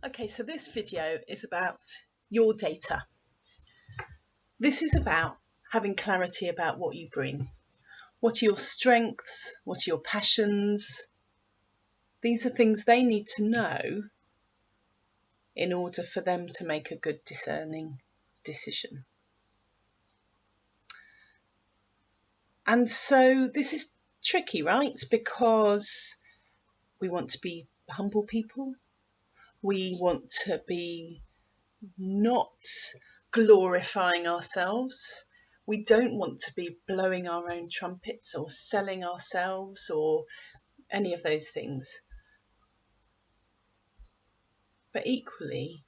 Okay, so this video is about your data. This is about having clarity about what you bring. What are your strengths? What are your passions? These are things they need to know in order for them to make a good discerning decision. And so this is tricky, right? Because we want to be humble people. We want to be not glorifying ourselves. We don't want to be blowing our own trumpets or selling ourselves or any of those things. But equally,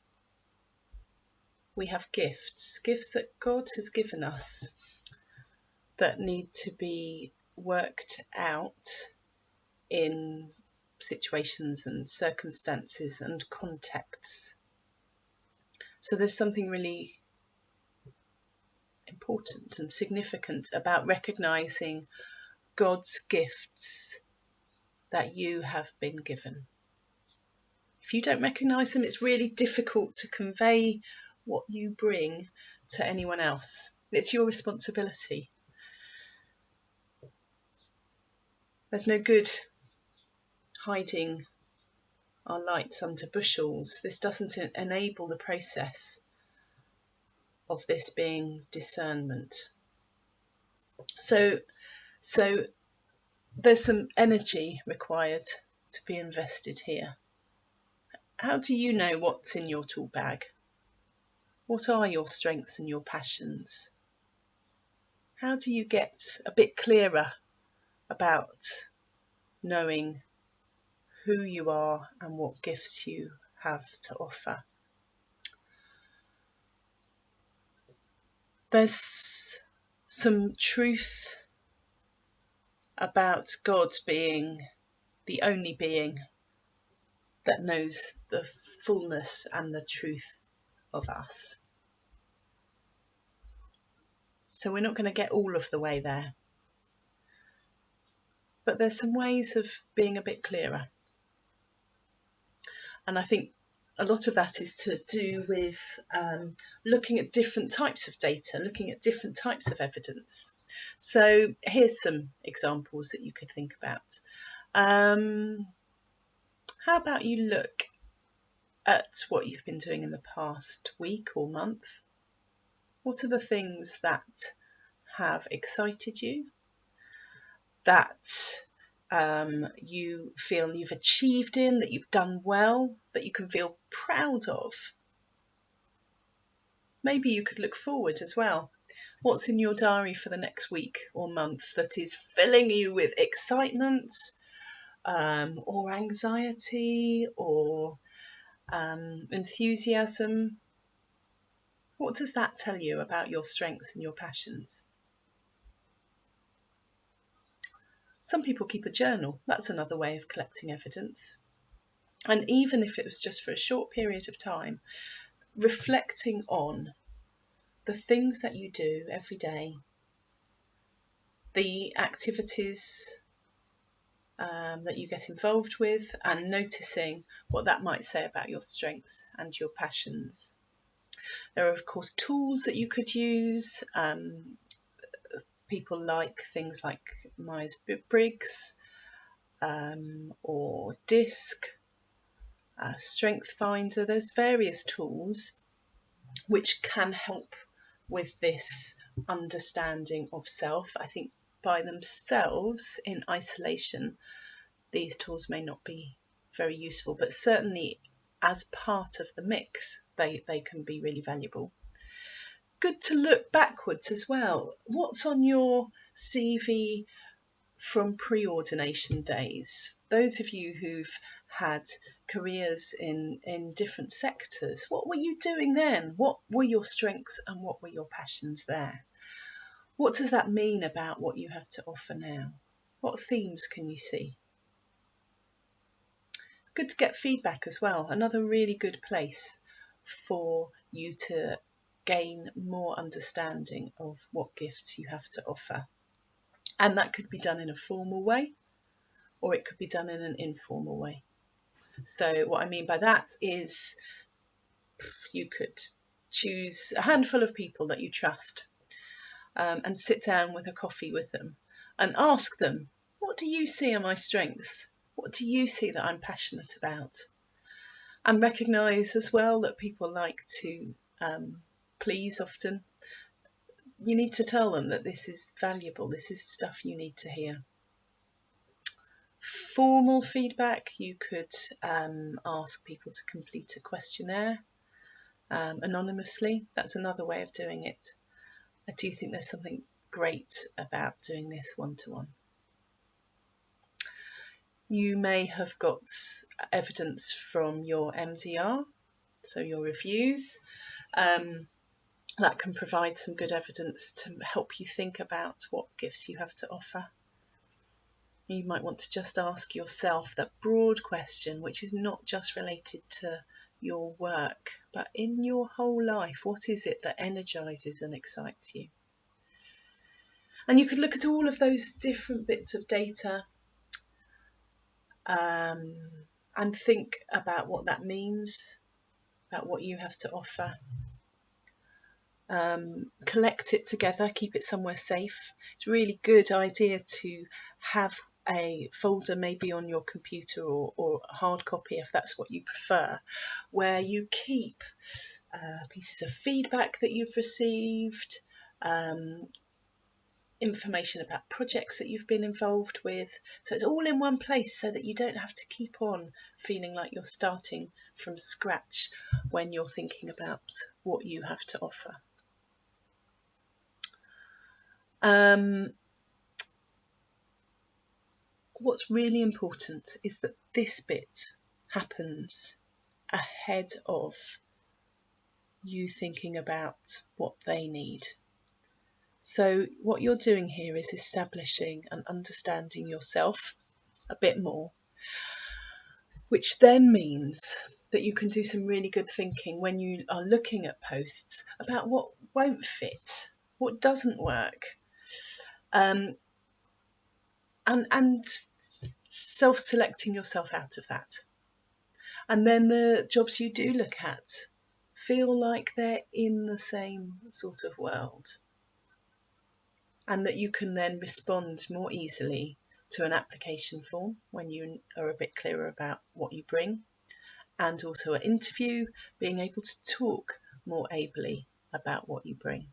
we have gifts that God has given us that need to be worked out in situations and circumstances and contexts. So there's something really important and significant about recognizing God's gifts that you have been given. If you don't recognize them, it's really difficult to convey what you bring to anyone else. It's your responsibility. There's no good hiding our lights under bushels. This doesn't enable the process of this being discernment. So there's some energy required to be invested here. How do you know what's in your tool bag? What are your strengths and your passions? How do you get a bit clearer about knowing who you are and what gifts you have to offer? There's some truth about God being the only being that knows the fullness and the truth of us. So we're not going to get all of the way there. But there's some ways of being a bit clearer. And I think a lot of that is to do with looking at different types of data, looking at different types of evidence. So here's some examples that you could think about. How about you look at what you've been doing in the past week or month? What are the things that have excited you, that you feel you've achieved in, that you've done well, that you can feel proud of? Maybe you could look forward as well. What's in your diary for the next week or month that is filling you with excitement or anxiety or enthusiasm? What does that tell you about your strengths and your passions? Some people keep a journal. That's another way of collecting evidence. And even if it was just for a short period of time, reflecting on the things that you do every day, the activities that you get involved with, and noticing what that might say about your strengths and your passions. There are, of course, tools that you could use. People like things like Myers-Briggs or DISC, Strength Finder. There's various tools which can help with this understanding of self. I think by themselves, in isolation, these tools may not be very useful, but certainly as part of the mix, they can be really valuable. Good to look backwards as well. What's on your CV from pre-ordination days? Those of you who've had careers in different sectors, what were you doing then? What were your strengths and what were your passions there? What does that mean about what you have to offer now? What themes can you see? It's good to get feedback as well. Another really good place for you to gain more understanding of what gifts you have to offer. And that could be done in a formal way, or it could be done in an informal way. So what I mean by that is you could choose a handful of people that you trust and sit down with a coffee with them and ask them, what do you see are my strengths? What do you see that I'm passionate about? And recognise as well that people like to please often. You need to tell them that this is valuable, this is stuff you need to hear. Formal feedback, you could ask people to complete a questionnaire anonymously. That's another way of doing it. I do think there's something great about doing this one-to-one. You may have got evidence from your MDR, so your reviews. That can provide some good evidence to help you think about what gifts you have to offer. You might want to just ask yourself that broad question, which is not just related to your work, but in your whole life, what is it that energises and excites you? And you could look at all of those different bits of data and think about what that means, about what you have to offer. Collect it together, keep it somewhere safe. It's a really good idea to have a folder maybe on your computer or a hard copy if that's what you prefer, where you keep pieces of feedback that you've received, information about projects that you've been involved with, so it's all in one place so that you don't have to keep on feeling like you're starting from scratch when you're thinking about what you have to offer. What's really important is that this bit happens ahead of you thinking about what they need. So what you're doing here is establishing and understanding yourself a bit more, which then means that you can do some really good thinking when you are looking at posts about what won't fit, what doesn't work, and self-selecting yourself out of that. And then the jobs you do look at feel like they're in the same sort of world, and that you can then respond more easily to an application form when you are a bit clearer about what you bring, and also an interview, being able to talk more ably about what you bring.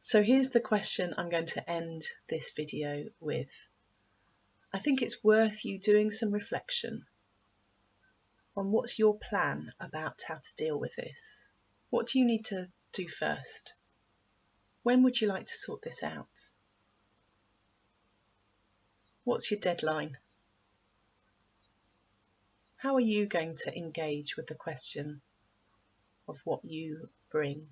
So here's the question I'm going to end this video with. I think it's worth you doing some reflection on what's your plan about how to deal with this. What do you need to do first? When would you like to sort this out? What's your deadline? How are you going to engage with the question of what you bring